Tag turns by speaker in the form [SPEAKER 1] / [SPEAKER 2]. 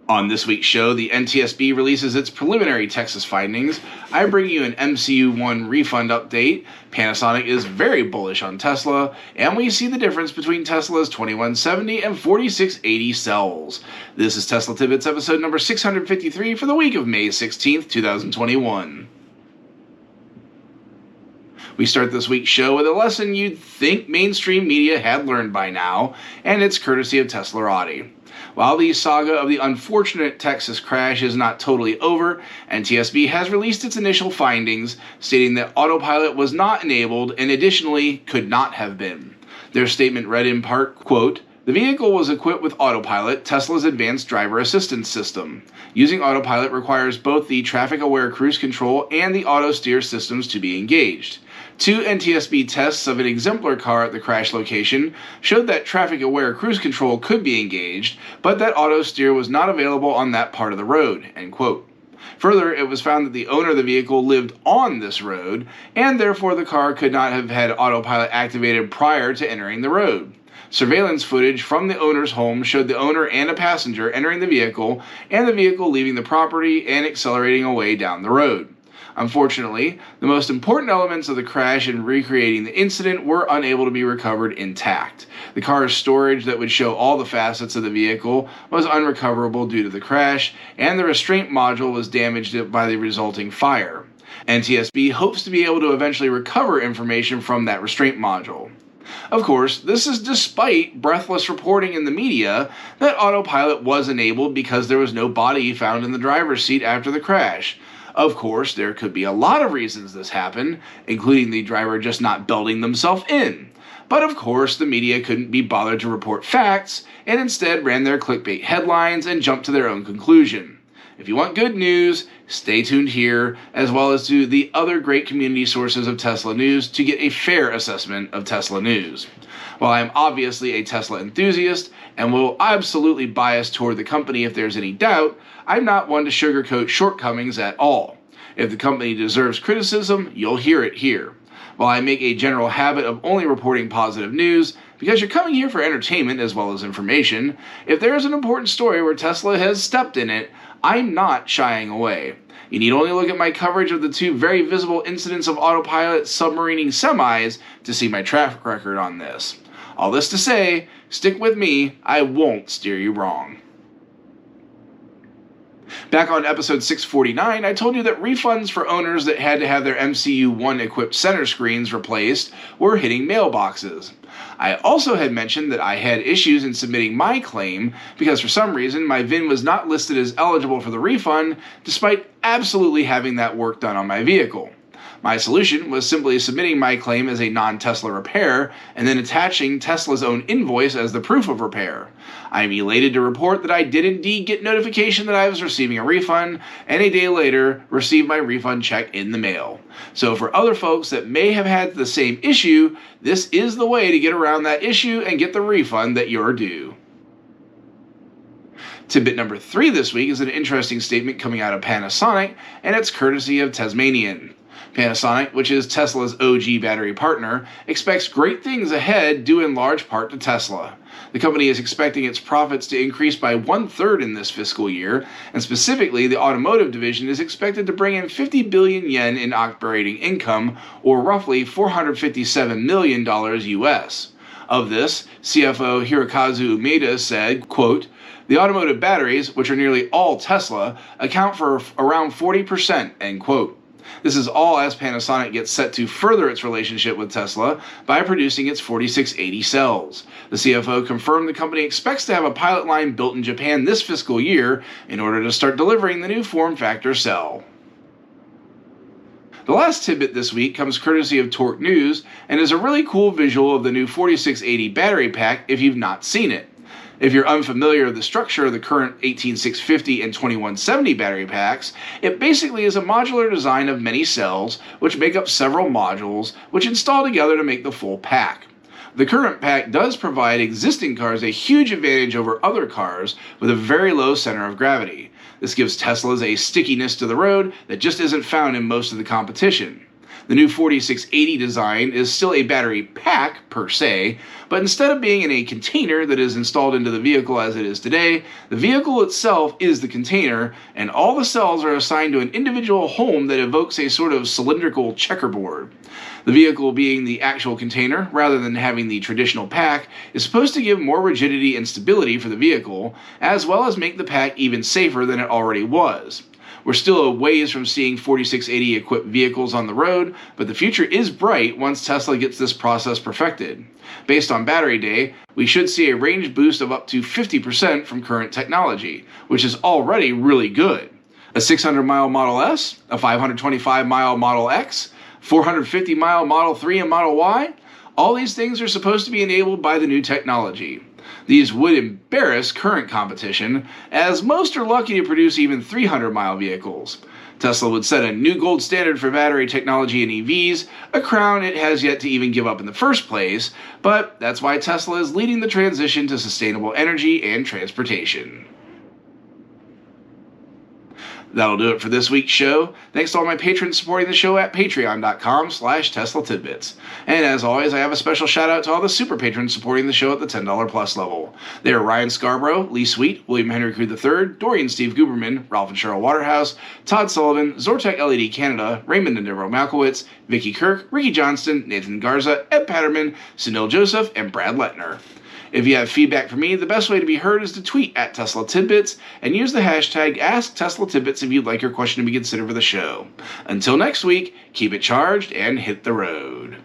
[SPEAKER 1] On this week's show, the NTSB releases its preliminary Texas findings. I bring you an MCU1 refund update. Panasonic is very bullish on Tesla, and we see the difference between Tesla's 2170 and 4680 cells. This is Tesla Tidbits episode number 653 for the week of May 16th, 2021. We start this week's show with a lesson you'd think mainstream media had learned by now, and it's courtesy of Teslarati. While the saga of the unfortunate Texas crash is not totally over, NTSB has released its initial findings, stating that autopilot was not enabled and additionally could not have been. Their statement read in part, quote, "The vehicle was equipped with autopilot, Tesla's advanced driver assistance system. Using autopilot requires both the traffic-aware cruise control and the auto steer systems to be engaged. 2 NTSB tests of an exemplar car at the crash location showed that traffic-aware cruise control could be engaged, but that auto steer was not available on that part of the road." End quote. Further, it was found that the owner of the vehicle lived on this road, and therefore the car could not have had autopilot activated prior to entering the road. Surveillance footage from the owner's home showed the owner and a passenger entering the vehicle, and the vehicle leaving the property and accelerating away down the road. Unfortunately, the most important elements of the crash and recreating the incident were unable to be recovered intact. The car's storage that would show all the facets of the vehicle was unrecoverable due to the crash, and the restraint module was damaged by the resulting fire. NTSB hopes to be able to eventually recover information from that restraint module. Of course, this is despite breathless reporting in the media that autopilot was enabled because there was no body found in the driver's seat after the crash. Of course, there could be a lot of reasons this happened, including the driver just not belting themselves in. But of course, the media couldn't be bothered to report facts, and instead ran their clickbait headlines and jumped to their own conclusion. If you want good news, stay tuned here, as well as to the other great community sources of Tesla news to get a fair assessment of Tesla news. While I am obviously a Tesla enthusiast and will absolutely bias toward the company if there's any doubt, I'm not one to sugarcoat shortcomings at all. If the company deserves criticism, you'll hear it here. While I make a general habit of only reporting positive news, because you're coming here for entertainment as well as information, if there is an important story where Tesla has stepped in it, I'm not shying away. You need only look at my coverage of the 2 very visible incidents of autopilot submarining semis to see my track record on this. All this to say, stick with me, I won't steer you wrong. Back on episode 649, I told you that refunds for owners that had to have their MCU1 equipped center screens replaced were hitting mailboxes. I also had mentioned that I had issues in submitting my claim because for some reason my VIN was not listed as eligible for the refund despite absolutely having that work done on my vehicle. My solution was simply submitting my claim as a non-Tesla repair and then attaching Tesla's own invoice as the proof of repair. I am elated to report that I did indeed get notification that I was receiving a refund, and a day later received my refund check in the mail. So for other folks that may have had the same issue, this is the way to get around that issue and get the refund that you're due. Tidbit number 3 this week is an interesting statement coming out of Panasonic, and it's courtesy of Tasmanian. Panasonic, which is Tesla's OG battery partner, expects great things ahead due in large part to Tesla. The company is expecting its profits to increase by 1/3 in this fiscal year, and specifically the automotive division is expected to bring in 50 billion yen in operating income, or roughly $457 million US. Of this, CFO Hirokazu Umeda said, quote, "The automotive batteries, which are nearly all Tesla, account for around 40%, end quote. This is all as Panasonic gets set to further its relationship with Tesla by producing its 4680 cells. The CFO confirmed the company expects to have a pilot line built in Japan this fiscal year in order to start delivering the new form factor cell. The last tidbit this week comes courtesy of Torque News and is a really cool visual of the new 4680 battery pack if you've not seen it. If you're unfamiliar with the structure of the current 18650 and 2170 battery packs, it basically is a modular design of many cells which make up several modules which install together to make the full pack. The current pack does provide existing cars a huge advantage over other cars with a very low center of gravity. This gives Teslas a stickiness to the road that just isn't found in most of the competition. The new 4680 design is still a battery pack per se, but instead of being in a container that is installed into the vehicle as it is today, the vehicle itself is the container, and all the cells are assigned to an individual home that evokes a sort of cylindrical checkerboard. The vehicle being the actual container, rather than having the traditional pack, is supposed to give more rigidity and stability for the vehicle, as well as make the pack even safer than it already was. We're still a ways from seeing 4680 equipped vehicles on the road, but the future is bright once Tesla gets this process perfected. Based on battery day, we should see a range boost of up to 50% from current technology, which is already really good. A 600-mile Model S, a 525-mile Model X, 450-mile Model 3 and Model Y, all these things are supposed to be enabled by the new technology. These would embarrass current competition, as most are lucky to produce even 300-mile vehicles. Tesla would set a new gold standard for battery technology in EVs, a crown it has yet to even give up in the first place, but that's why Tesla is leading the transition to sustainable energy and transportation. That'll do it for this week's show. Thanks to all my patrons supporting the show at patreon.com/Tesla Tidbits. And as always, I have a special shout out to all the super patrons supporting the show at the $10 plus level. They are Ryan Scarborough, Lee Sweet, William Henry Crew III, Dorian Steve Guberman, Ralph and Cheryl Waterhouse, Todd Sullivan, Zortec LED Canada, Raymond and Deborah Malkowitz, Vicky Kirk, Ricky Johnston, Nathan Garza, Ed Patterman, Sunil Joseph, and Brad Lettner. If you have feedback for me, the best way to be heard is to tweet at Tesla Tidbits and use the hashtag AskTeslaTidbits if you'd like your question to be considered for the show. Until next week, keep it charged and hit the road.